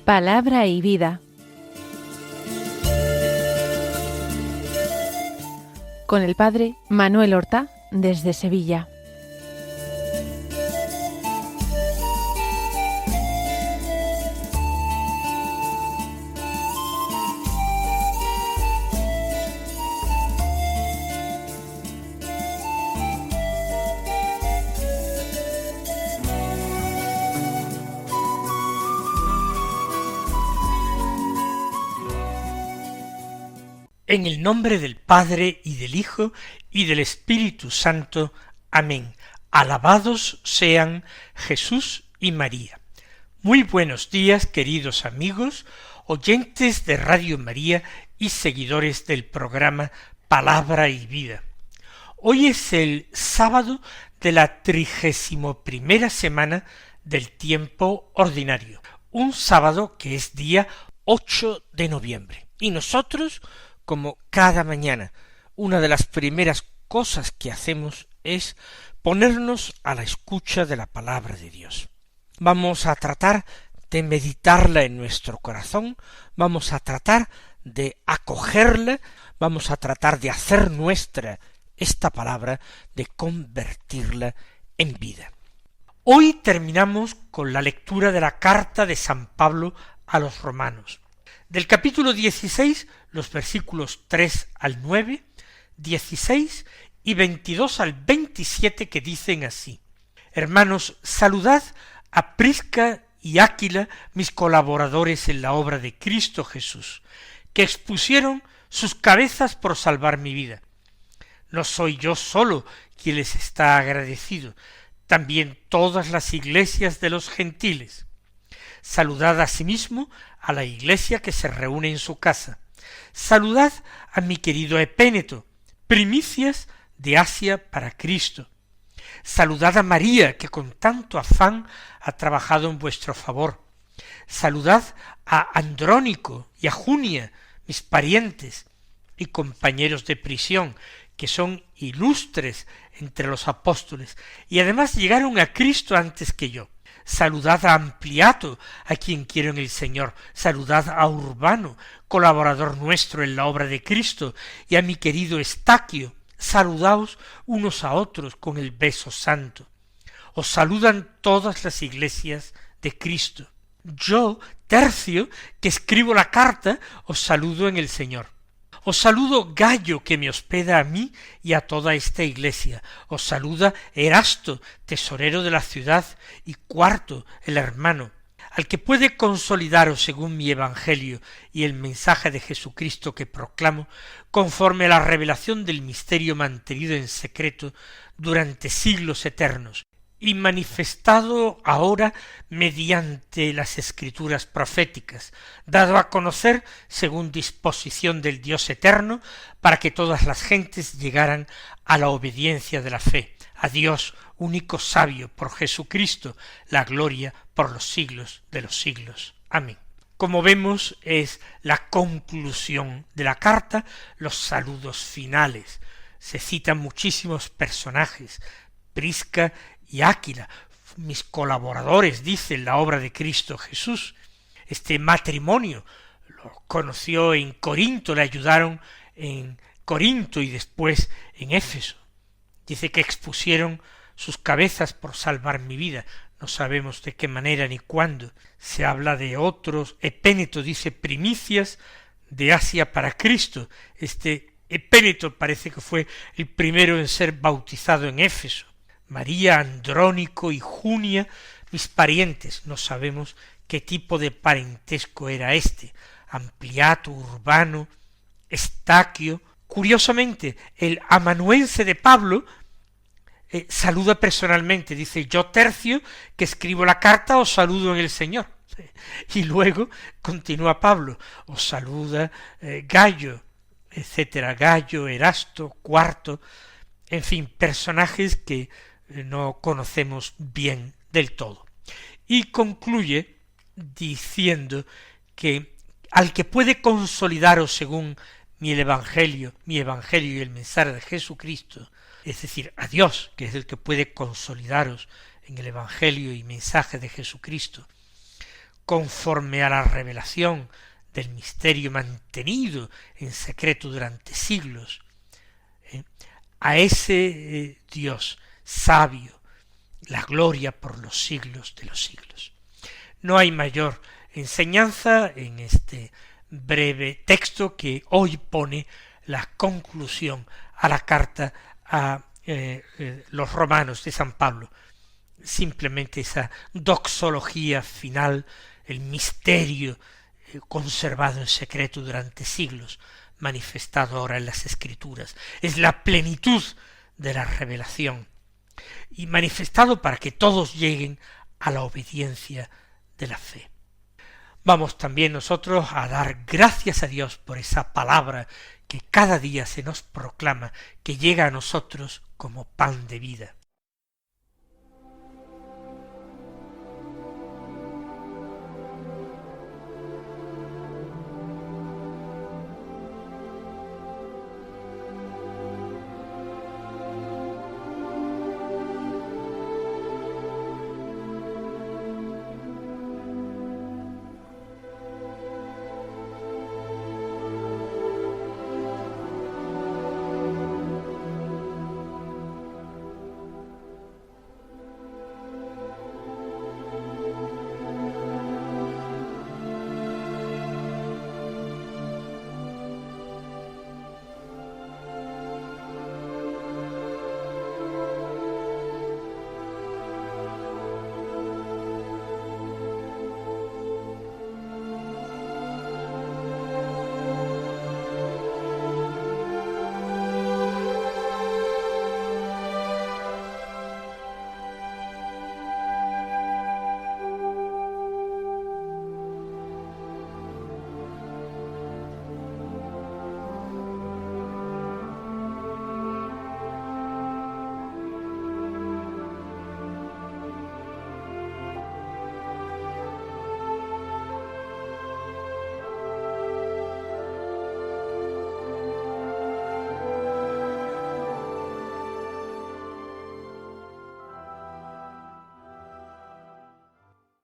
Palabra y vida. Con el padre Manuel Horta, desde Sevilla. En el nombre del Padre, y del Hijo, y del Espíritu Santo. Amén. Alabados sean Jesús y María. Muy buenos días, queridos amigos, oyentes de Radio María y seguidores del programa Palabra y Vida. Hoy es el sábado de la 31ª semana del tiempo ordinario, un sábado que es día 8 de noviembre. Y nosotros, como cada mañana, una de las primeras cosas que hacemos es ponernos a la escucha de la palabra de Dios. Vamos a tratar de meditarla en nuestro corazón, vamos a tratar de acogerla, vamos a tratar de hacer nuestra esta palabra, de convertirla en vida. Hoy terminamos con la lectura de la carta de San Pablo a los romanos. Del capítulo 16, los versículos 3 al 9, 16 y 22 al 27, que dicen así: Hermanos, saludad a Prisca y Áquila, mis colaboradores en la obra de Cristo Jesús, que expusieron sus cabezas por salvar mi vida. No soy yo solo quien les está agradecido, también todas las iglesias de los gentiles. Saludad asimismo a la iglesia que se reúne en su casa. Saludad a mi querido Epéneto, primicias de Asia para Cristo. Saludad a María, que con tanto afán ha trabajado en vuestro favor. Saludad a Andrónico y a Junia, mis parientes y compañeros de prisión, que son ilustres entre los apóstoles, y además llegaron a Cristo antes que yo. Saludad a Ampliato, a quien quiero en el Señor. Saludad a Urbano, colaborador nuestro en la obra de Cristo, y a mi querido Estaquio. Saludaos unos a otros con el beso santo. Os saludan todas las iglesias de Cristo. Yo, Tercio, que escribo la carta, os saludo en el Señor. Os saludo Gayo, que me hospeda a mí y a toda esta iglesia. Os saluda Erasto, tesorero de la ciudad, y Cuarto, el hermano, al que puede consolidaros según mi evangelio y el mensaje de Jesucristo que proclamo, conforme a la revelación del misterio mantenido en secreto durante siglos eternos, y manifestado ahora mediante las escrituras proféticas, dado a conocer según disposición del Dios eterno, para que todas las gentes llegaran a la obediencia de la fe, a Dios único sabio, por Jesucristo, la gloria por los siglos de los siglos. Amén. Como vemos, es la conclusión de la carta, los saludos finales. Se citan muchísimos personajes: Prisca y Áquila, mis colaboradores, dice, en la obra de Cristo Jesús. Este matrimonio lo conoció en Corinto, le ayudaron en Corinto y después en Éfeso. Dice que expusieron sus cabezas por salvar mi vida. No sabemos de qué manera ni cuándo. Se habla de otros. Epéneto dice primicias de Asia para Cristo. Este Epéneto parece que fue el primero en ser bautizado en Éfeso. María, Andrónico y Junia, mis parientes. No sabemos qué tipo de parentesco era este. Ampliato, Urbano, Estaquio. Curiosamente, el amanuense de Pablo saluda personalmente, dice: yo, Tercio, que escribo la carta, os saludo en el Señor. Y luego continúa Pablo: os saluda Gayo, etcétera, Gayo, Erasto, Cuarto, en fin, personajes que no conocemos bien del todo. Y concluye diciendo que al que puede consolidaros según mi evangelio y el mensaje de Jesucristo, es decir, a Dios, que es el que puede consolidaros en el evangelio y mensaje de Jesucristo, conforme a la revelación del misterio mantenido en secreto durante siglos, a ese Dios sabio, la gloria por los siglos de los siglos. No hay mayor enseñanza en este breve texto que hoy pone la conclusión a la carta a los romanos de San Pablo. Simplemente esa doxología final, el misterio conservado en secreto durante siglos, manifestado ahora en las Escrituras. Es la plenitud de la revelación y manifestado para que todos lleguen a la obediencia de la fe. Vamos también nosotros a dar gracias a Dios por esa palabra que cada día se nos proclama, que llega a nosotros como pan de vida.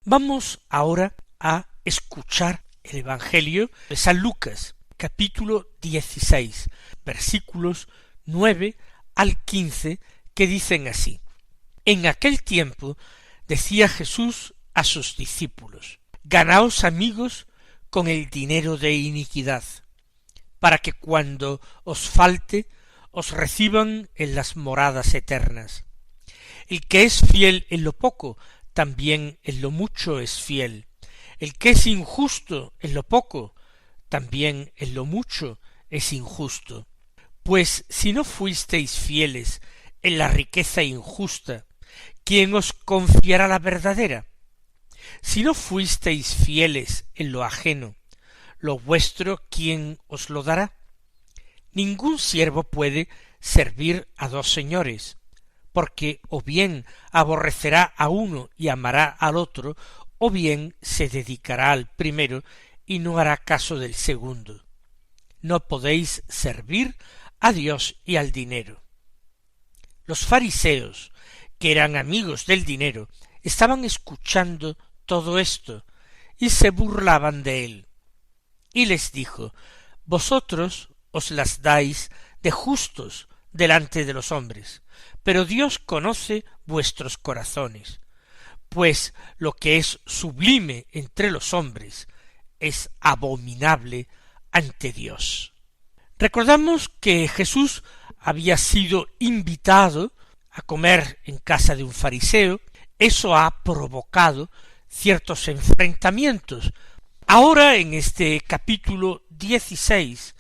Vamos ahora a escuchar el Evangelio de San Lucas, capítulo 16, versículos 9 al 15, que dicen así: En aquel tiempo decía Jesús a sus discípulos: Ganaos amigos con el dinero de iniquidad, para que cuando os falte os reciban en las moradas eternas. El que es fiel en lo poco, también en lo mucho es fiel. El que es injusto en lo poco, también en lo mucho es injusto. Pues si no fuisteis fieles en la riqueza injusta, ¿quién os confiará la verdadera? Si no fuisteis fieles en lo ajeno, lo vuestro, ¿quién os lo dará? Ningún siervo puede servir a dos señores, porque o bien aborrecerá a uno y amará al otro, o bien se dedicará al primero y no hará caso del segundo. No podéis servir a Dios y al dinero. Los fariseos, que eran amigos del dinero, estaban escuchando todo esto y se burlaban de él. Y les dijo: Vosotros os las dais de justos delante de los hombres, pero Dios conoce vuestros corazones, pues lo que es sublime entre los hombres es abominable ante Dios. Recordamos que Jesús había sido invitado a comer en casa de un fariseo. Eso ha provocado ciertos enfrentamientos. Ahora, en este capítulo 16,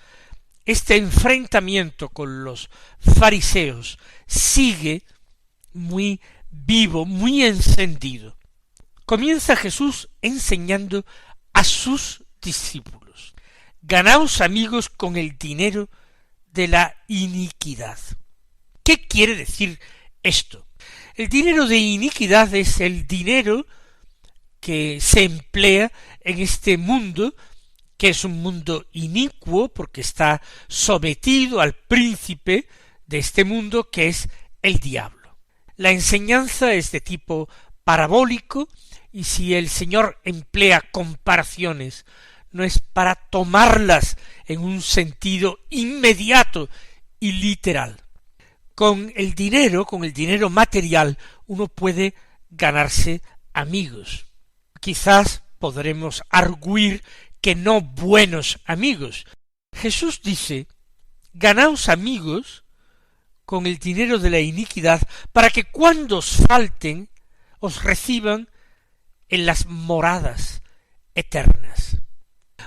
este enfrentamiento con los fariseos sigue muy vivo, muy encendido. Comienza Jesús enseñando a sus discípulos: Ganaos amigos con el dinero de la iniquidad. ¿Qué quiere decir esto? El dinero de iniquidad es el dinero que se emplea en este mundo, que es un mundo inicuo porque está sometido al príncipe de este mundo, que es el diablo. La enseñanza es de tipo parabólico Y si el Señor emplea comparaciones, no es para tomarlas en un sentido inmediato y literal. Con el dinero material, uno puede ganarse amigos. Quizás podremos arguir que no buenos amigos. Jesús dice: ganaos amigos con el dinero de la iniquidad, para que cuando os falten, os reciban en las moradas eternas.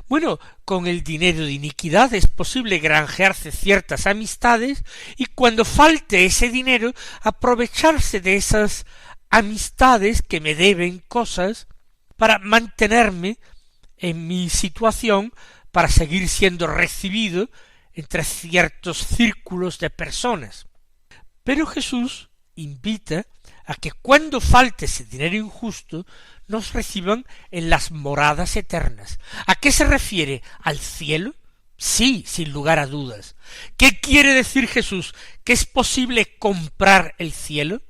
Bueno, con el dinero de iniquidad es posible granjearse ciertas amistades y cuando falte ese dinero aprovecharse de esas amistades que me deben cosas para mantenerme en mi situación, para seguir siendo recibido entre ciertos círculos de personas. Pero Jesús invita a que cuando falte ese dinero injusto nos reciban en las moradas eternas. ¿A qué se refiere? ¿Al cielo? Sí, sin lugar a dudas. ¿Qué quiere decir Jesús? ¿Que es posible comprar el cielo?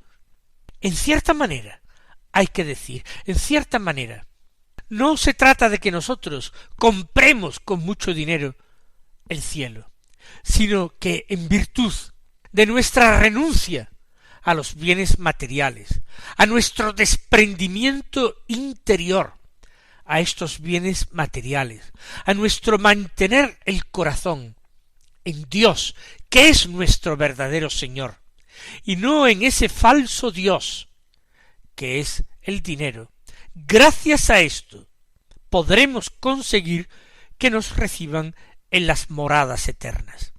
En cierta manera, hay que decir, en cierta manera. No se trata de que nosotros compremos con mucho dinero el cielo, sino que en virtud de nuestra renuncia a los bienes materiales, a nuestro desprendimiento interior a estos bienes materiales, a nuestro mantener el corazón en Dios, que es nuestro verdadero Señor, y no en ese falso Dios, que es el dinero. Gracias a esto podremos conseguir que nos reciban en las moradas eternas.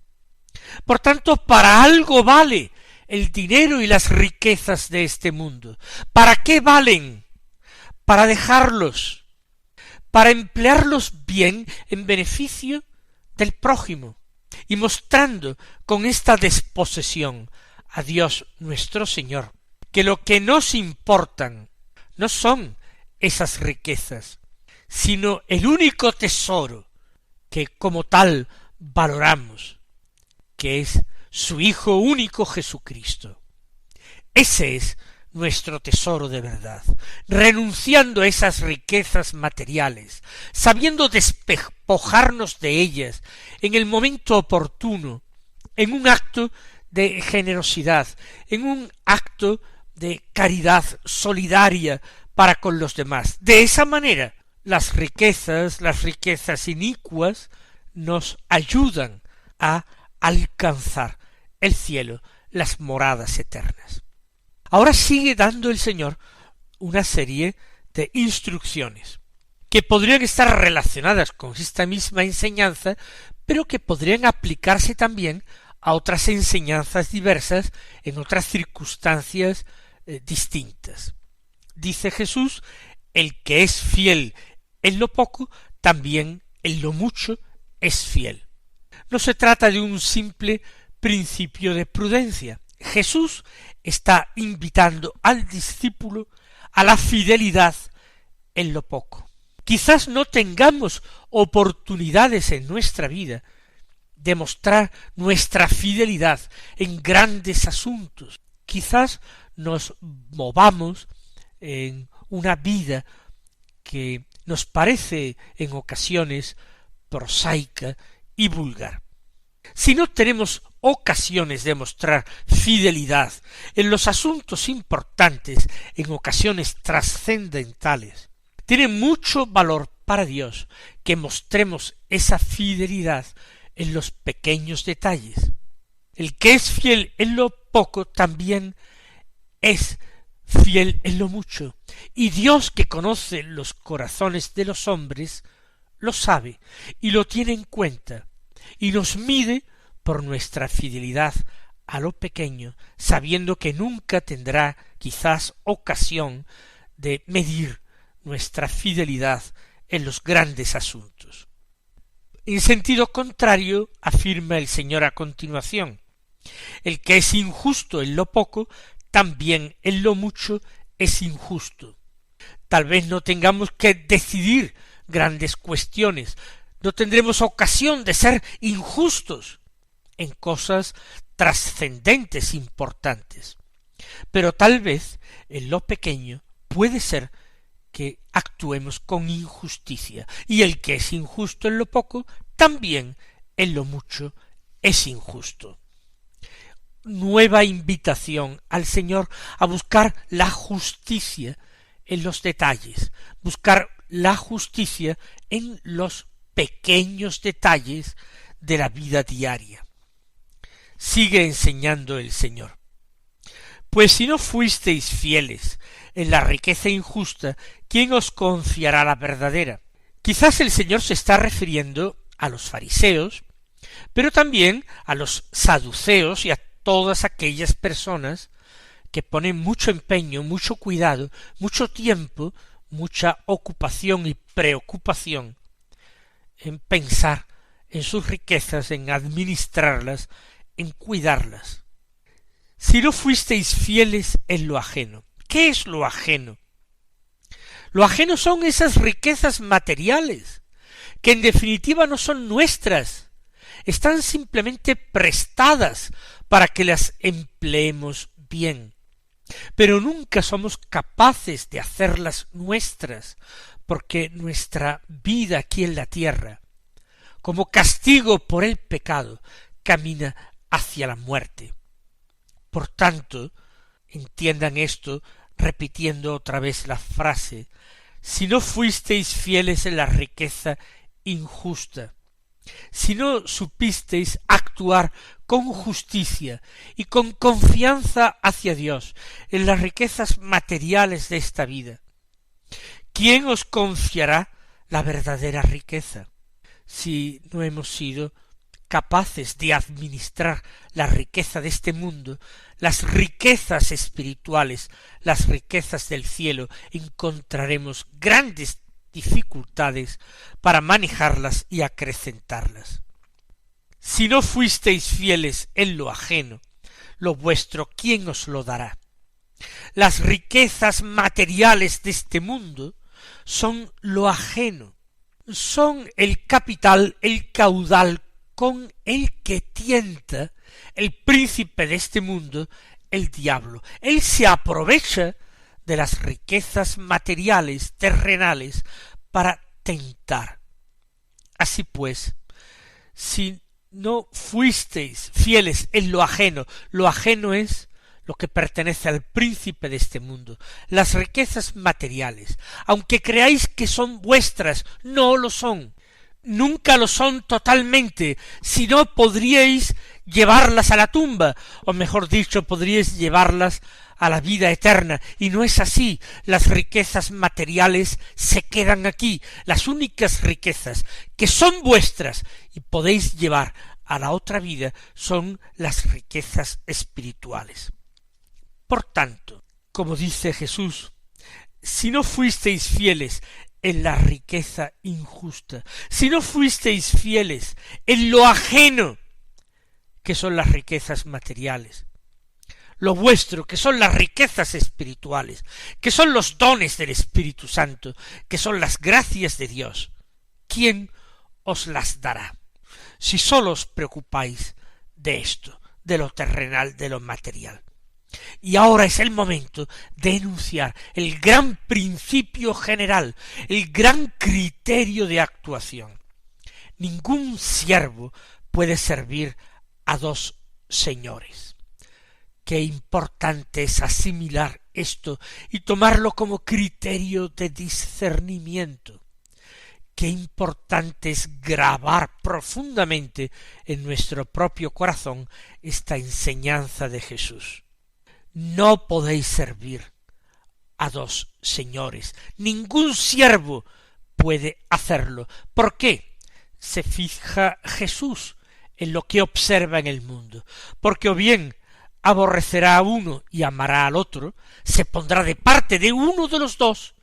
Por tanto, para algo vale el dinero y las riquezas de este mundo. ¿Para qué valen? Para dejarlos, para emplearlos bien en beneficio del prójimo, y mostrando con esta desposesión a Dios nuestro Señor, que lo que nos importan no son esas riquezas, sino el único tesoro que como tal valoramos, que es su Hijo único Jesucristo. Ese es nuestro tesoro de verdad, renunciando a esas riquezas materiales, sabiendo despojarnos de ellas en el momento oportuno, en un acto de generosidad, en un acto de caridad solidaria para con los demás. De esa manera, las riquezas inicuas, nos ayudan a alcanzar el cielo, las moradas eternas. Ahora sigue dando el Señor una serie de instrucciones que podrían estar relacionadas con esta misma enseñanza, pero que podrían aplicarse también a otras enseñanzas diversas en otras circunstancias distintas. Dice Jesús: el que es fiel en lo poco, también en lo mucho es fiel. No se trata de un simple principio de prudencia. Jesús está invitando al discípulo a la fidelidad en lo poco. Quizás no tengamos oportunidades en nuestra vida de mostrar nuestra fidelidad en grandes asuntos. Quizás nos movamos en una vida que nos parece en ocasiones prosaica y vulgar. Si no tenemos ocasiones de mostrar fidelidad en los asuntos importantes, en ocasiones trascendentales, tiene mucho valor para Dios que mostremos esa fidelidad en los pequeños detalles. El que es fiel en lo poco también es fiel en lo mucho, y Dios, que conoce los corazones de los hombres, lo sabe y lo tiene en cuenta, y nos mide por nuestra fidelidad a lo pequeño, sabiendo que nunca tendrá quizás ocasión de medir nuestra fidelidad en los grandes asuntos. En sentido contrario, afirma el Señor a continuación: el que es injusto en lo poco, también en lo mucho es injusto. Tal vez no tengamos que decidir grandes cuestiones, no tendremos ocasión de ser injustos en cosas trascendentes, importantes, pero tal vez en lo pequeño puede ser que actuemos con injusticia, y el que es injusto en lo poco, también en lo mucho es injusto. Nueva invitación al Señor a buscar la justicia en los detalles, buscar la justicia en los pequeños detalles de la vida diaria. Sigue enseñando el Señor. Pues si no fuisteis fieles en la riqueza injusta, ¿quién os confiará la verdadera? Quizás el Señor se está refiriendo a los fariseos, pero también a los saduceos y a todas aquellas personas que ponen mucho empeño, mucho cuidado, mucho tiempo, mucha ocupación y preocupación en pensar en sus riquezas, en administrarlas, en cuidarlas. Si no fuisteis fieles en lo ajeno. ¿Qué es lo ajeno? Lo ajeno son esas riquezas materiales, que en definitiva no son nuestras, están simplemente prestadas para que las empleemos bien, pero nunca somos capaces de hacerlas nuestras, porque nuestra vida aquí en la tierra, como castigo por el pecado, camina hacia la muerte. Por tanto, entiendan esto repitiendo otra vez la frase: si no fuisteis fieles en la riqueza injusta, si no supisteis actuar con justicia y con confianza hacia Dios en las riquezas materiales de esta vida, ¿quién os confiará la verdadera riqueza? Si no hemos sido capaces de administrar la riqueza de este mundo, las riquezas espirituales, las riquezas del cielo, encontraremos grandes dificultades para manejarlas y acrecentarlas. Si no fuisteis fieles en lo ajeno, lo vuestro, ¿quién os lo dará? Las riquezas materiales de este mundo son lo ajeno, son el capital, el caudal con el que tienta el príncipe de este mundo, el diablo. Él se aprovecha de las riquezas materiales, terrenales, para tentar. Así pues, si no fuisteis fieles en lo ajeno es lo que pertenece al príncipe de este mundo, las riquezas materiales, aunque creáis que son vuestras, no lo son. Nunca lo son totalmente, si no podríais llevarlas a la tumba, o mejor dicho, podríais llevarlas a la vida eterna, y no es así. Las riquezas materiales se quedan aquí, las únicas riquezas que son vuestras y podéis llevar a la otra vida son las riquezas espirituales. Por tanto, como dice Jesús, si no fuisteis fieles en la riqueza injusta, si no fuisteis fieles en lo ajeno, que son las riquezas materiales, lo vuestro, que son las riquezas espirituales, que son los dones del Espíritu Santo, que son las gracias de Dios, ¿quién os las dará? Si sólo os preocupáis de esto, de lo terrenal, de lo material. Y ahora es el momento de enunciar el gran principio general, el gran criterio de actuación. Ningún siervo puede servir a dos señores. Qué importante es asimilar esto y tomarlo como criterio de discernimiento. Qué importante es grabar profundamente en nuestro propio corazón esta enseñanza de Jesús. No podéis servir a dos señores. Ningún siervo puede hacerlo. ¿Por qué? Se fija Jesús en lo que observa en el mundo. Porque o bien aborrecerá a uno y amará al otro, se pondrá de parte de uno de los dos,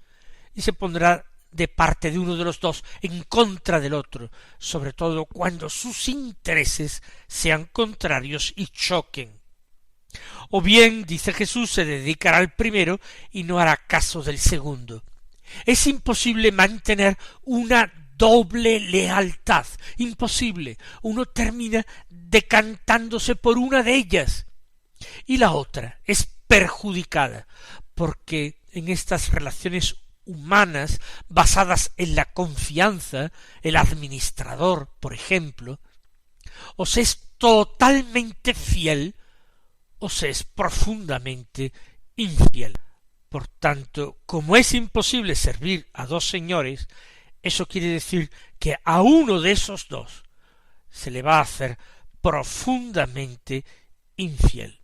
y se pondrá de parte de uno de los dos en contra del otro, sobre todo cuando sus intereses sean contrarios y choquen. O bien, dice Jesús, se dedicará al primero y no hará caso del segundo. Es imposible mantener una doble lealtad, imposible. Uno termina decantándose por una de ellas y la otra es perjudicada, porque en estas relaciones humanas basadas en la confianza, el administrador, por ejemplo, o se es totalmente fiel o se es profundamente infiel. Por tanto, como es imposible servir a dos señores, eso quiere decir que a uno de esos dos se le va a hacer profundamente infiel.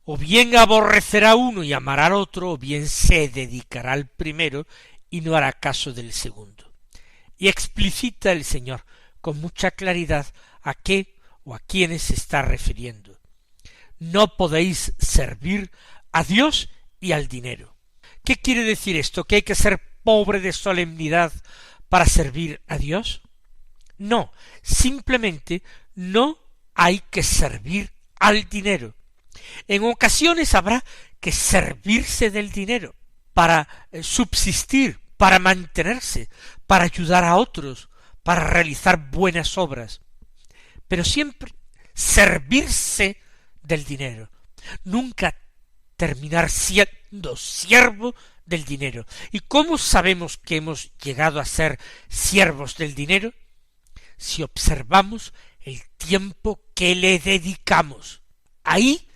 O bien aborrecerá a uno y amará al otro, o bien se dedicará al primero y no hará caso del segundo. Y explicita el Señor con mucha claridad a qué o a quiénes se está refiriendo. No podéis servir a Dios y al dinero. ¿Qué quiere decir esto? ¿Que hay que ser pobre de solemnidad para servir a Dios? No, simplemente no hay que servir al dinero. En ocasiones habrá que servirse del dinero para subsistir, para mantenerse, para ayudar a otros, para realizar buenas obras, pero siempre servirse del dinero, nunca terminar siendo siervo del dinero. ¿Y cómo sabemos que hemos llegado a ser siervos del dinero? Si observamos el tiempo que le dedicamos. Ahí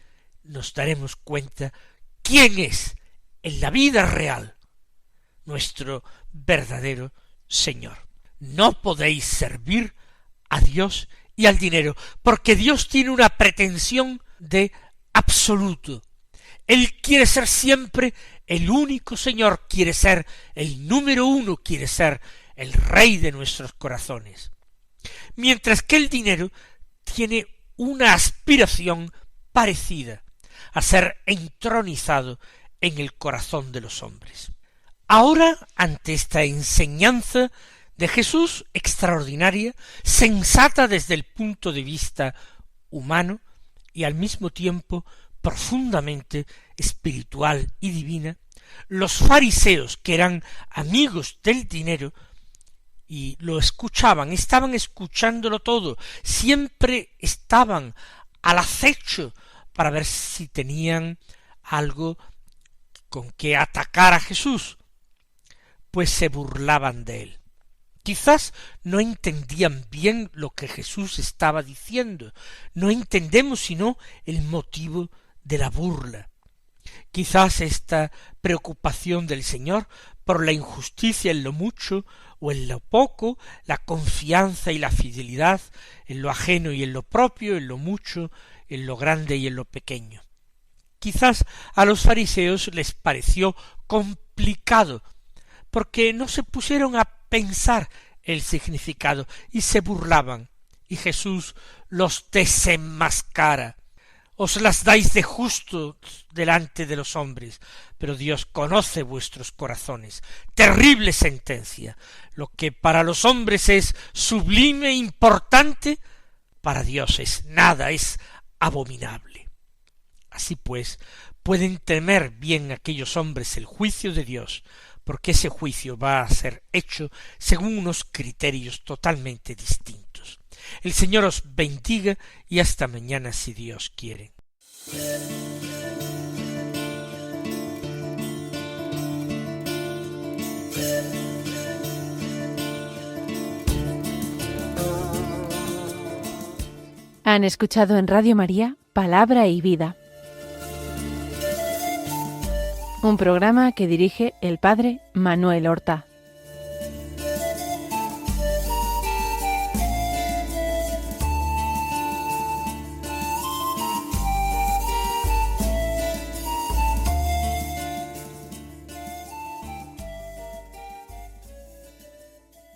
nos daremos cuenta quién es en la vida real nuestro verdadero Señor. No podéis servir a Dios y al dinero, porque Dios tiene una pretensión de absoluto. Él quiere ser siempre el único Señor, quiere ser el número uno, quiere ser el Rey de nuestros corazones. Mientras que el dinero tiene una aspiración parecida a ser entronizado en el corazón de los hombres. Ahora, ante esta enseñanza de Jesús extraordinaria, sensata desde el punto de vista humano y al mismo tiempo profundamente espiritual y divina, los fariseos, que eran amigos del dinero y lo escuchaban, estaban escuchándolo todo, siempre estaban al acecho para ver si tenían algo con que atacar a Jesús, pues se burlaban de él. Quizás no entendían bien lo que Jesús estaba diciendo, no entendemos sino el motivo de la burla. Quizás esta preocupación del Señor por la injusticia en lo mucho o en lo poco, la confianza y la fidelidad en lo ajeno y en lo propio, en lo mucho, en lo grande y en lo pequeño. Quizás a los fariseos les pareció complicado, porque no se pusieron a pensar el significado y se burlaban, y Jesús los desenmascara. Os las dais de justos delante de los hombres, pero Dios conoce vuestros corazones. Terrible sentencia. Lo que para los hombres es sublime e importante, para Dios es nada, es abominable. Así pues, pueden temer bien aquellos hombres el juicio de Dios, porque ese juicio va a ser hecho según unos criterios totalmente distintos. El Señor os bendiga y hasta mañana si Dios quiere. Han escuchado en Radio María Palabra y Vida, un programa que dirige el Padre Manuel Horta.